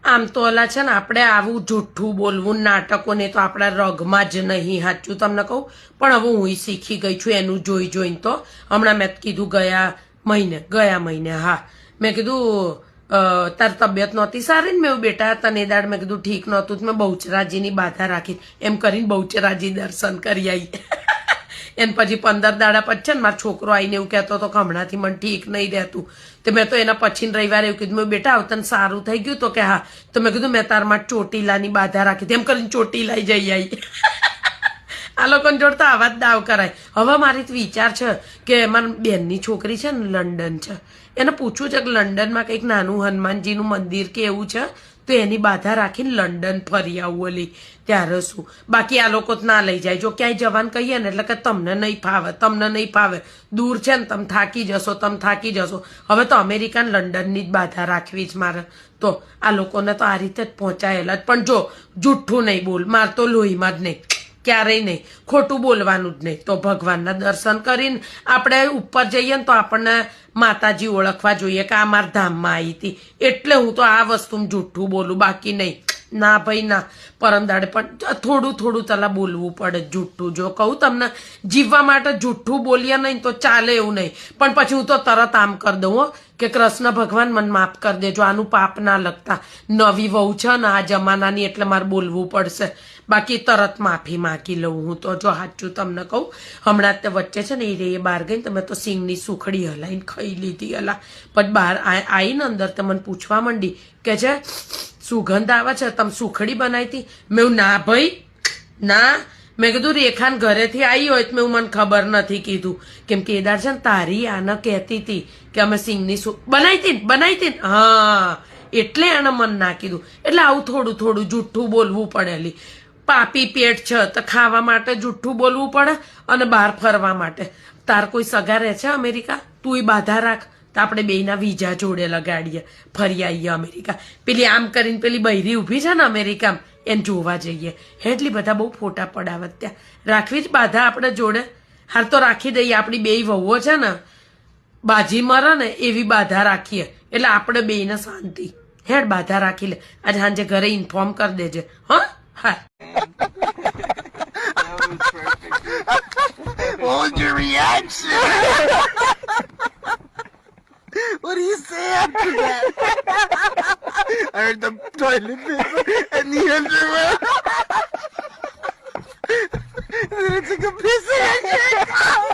આમ તો ઓલા છે ને આપણે આવું જૂઠું બોલવું નાટકો ને તો આપણા રગમાં જ નહીં સાચું તમને કહું પણ હવે હું શીખી ગઈ છું એનું જોઈ જોઈને તો હમણાં મેં કીધું ગયા મહિને હા મેં કીધું તાર તબિયત નહોતી સારી ને મેં બેટા તને દાડ મેં કીધું ઠીક નહોતું મેં બહુચરાજીની બાધા રાખી એમ કરીને બહુચરાજી દર્શન કરી આવી એને પછી 15 દાડા પછી છે ને મારો છોકરો આવીને એવું કહેતો હતો કે હમણાંથી મને ઠીક નહીં રહેતું તો મેં તો એના પછી રવિવારે એવું કીધું મેં બેટા આવતને સારું થઈ ગયું તો કે હા તો મેં કીધું મેં તાર માટે ચોટીલાની બાધા રાખી એમ કરીને ચોટીલા જઈ આવી આ લોકોને જોડતા આવા જ દાવ કરાય હવે મારી વિચાર છે કે મારી બેનની છોકરી છે ને લંડન છે એને પૂછવું છે કે લંડનમાં કંઈક નાનું હનુમાનજીનું મંદિર કે એવું છે તો એની બાધા રાખીને લંડન ફરી આવું ઓલી ત્યારે શું બાકી આ લોકો ના લઈ જાય જો ક્યાંય જવાનું કહીએ ને એટલે કે તમને નહીં ફાવે દૂર છે ને તમે થાકી જશો હવે તો અમેરિકા લંડનની જ બાધા રાખવી જ મારે તો આ લોકોને તો આ રીતે જ પહોંચાયેલા જ પણ જો જુઠ્ઠું નહીં બોલ માર તો લોહીમાં જ નહીં ક્યારેય નહીં ખોટું બોલવાનું જ નહીં તો ભગવાનના દર્શન કરીને આપણે ઉપર જઈએ ને તો આપણને માતાજી ઓળખવા જોઈએ કે આ મારા ધામમાં આવી હતી એટલે હું તો આ વસ્તુમાં જૂઠું બોલું બાકી નહીં ના ભાઈ ના પરમ દાડે પણ થોડું તલા બોલવું પડે જૂઠું જો કહું તમને જીવવા માટે જૂઠું બોલીએ નહીં તો ચાલે એવું નહીં પણ પછી હું તો તરત આમ કરી દઉં હો કે કૃષ્ણ ભગવાન મને માફ કરી દેજો આનું પાપ ના લગતા નવી વહુ છે ને આ જમાનાની એટલે મારે બોલવું પડશે બાકી તરત માફી માગી લઉં હું તો જો સાચું તમને કહું હમણાં તે વચ્ચે છે ને એ બહાર ગઈ તમે તો સિંગની સુખડી હલાઈને ખાઈ લીધી હલા પછી બહાર આવીને અંદર તે મને પૂછવા માંડી કે છે સુગંધ આવે છે તમે સુખડી બનાવી હતી મેં ના ભાઈ ના મેં કીધું રેખાને ઘરેથી આવી હોય તો મેં મને ખબર નથી કીધું કેમ કે એદાર છે ને તારી આને કહેતી હતી કે અમે સિંગની બનાવી હતી હા એટલે એને મન ના કીધું એટલે આવું થોડું જૂઠું બોલવું પડેલી પાપી પેટ છે તો ખાવા માટે જૂઠું બોલવું પડે અને બહાર ફરવા માટે તાર કોઈ સગા રહે છે અમેરિકા તુંય બાધા રાખ તો આપણે બેયના વિઝા જોડે લગાડીએ ફરી આવીએ અમેરિકા પેલી આમ કરીને પેલી બૈરી ઊભી છે ને અમેરિકામાં એને જોવા જઈએ એટલી બધા બહુ ફોટા પડાવત ત્યાં રાખવી જ બાધા આપણે જોડે હાલ તો રાખી દઈએ આપણી બેય વહુઓ છે ને બાજી મરે ને એવી બાધા રાખીએ એટલે આપણે બેયને શાંતિ હેડ બાધા રાખી લે આજે સાંજે ઘરે ઇન્ફોર્મ કરી દેજે હા હા What was your reaction? What do you say after that? I heard the toilet paper and the underwear. And then I took a piss in it.